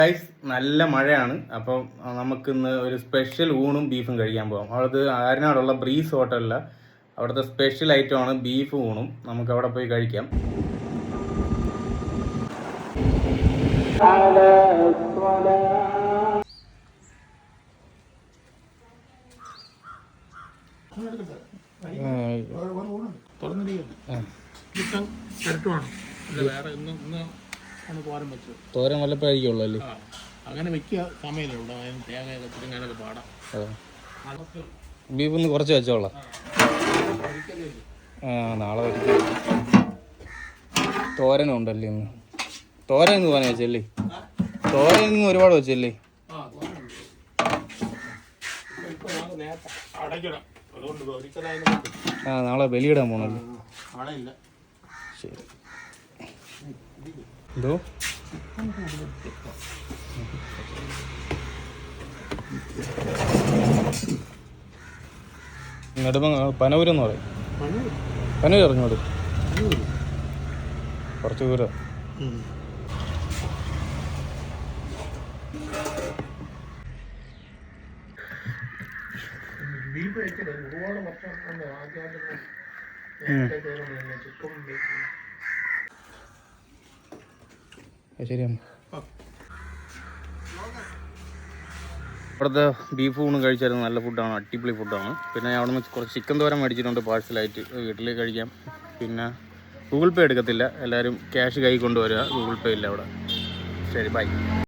Guys നല്ല മഴയാണ്. അപ്പം നമുക്കിന്ന് ഒരു സ്പെഷ്യൽ ഊണും ബീഫും കഴിക്കാൻ പോകാം. അത് ആരനാടുള്ള ബ്രീസ് ഹോട്ടലിൽ അവിടുത്തെ സ്പെഷ്യൽ ഐറ്റമാണ് ബീഫ് ഊണും. നമുക്ക് അവിടെ പോയി കഴിക്കാം. തോരൻ വല്ലപ്പോഴായിരിക്കുള്ളൂ അല്ലേ? അങ്ങനെ വെക്കുക സമയമില്ല. തേങ്ങയൊക്കെ തിരിങ്ങാനൊക്കെ പാടാം. ബീഫ് ഒന്ന് കുറച്ച് വെച്ചോളാം. നാളെ തോരനും ഉണ്ടല്ലേ ഇന്ന്. തോരൻ എന്ന് പറഞ്ഞ വെച്ചല്ലേ? തോരൻ ഇന്ന് ഒരുപാട് വെച്ചല്ലേ? നാളെ ബലിയിടാൻ പോണല്ലേ? ശരി. എന്തോ പനവൂരെന്ന് പറയും. പനവൂർ ഇറങ്ങോട് കുറച്ച് ദൂരം. ശരിയാണ്. ഇവിടുത്തെ ബീഫ് ഊണും കഴിച്ചായിരുന്നു. നല്ല ഫുഡാണ്, അടിപൊളി ഫുഡാണ്. പിന്നെ ഞാൻ അവിടെ നിന്ന് കുറച്ച് ചിക്കൻ തോരൻ മേടിച്ചിട്ടുണ്ട് പാഴ്സലായിട്ട്, വീട്ടിലേക്ക് കഴിക്കാം. പിന്നെ ഗൂഗിൾ പേ എടുക്കത്തില്ല, എല്ലാവരും ക്യാഷ് കൈ കൊണ്ടുവരിക, ഗൂഗിൾ പേ ഇല്ല അവിടെ. ശരി, ബൈ.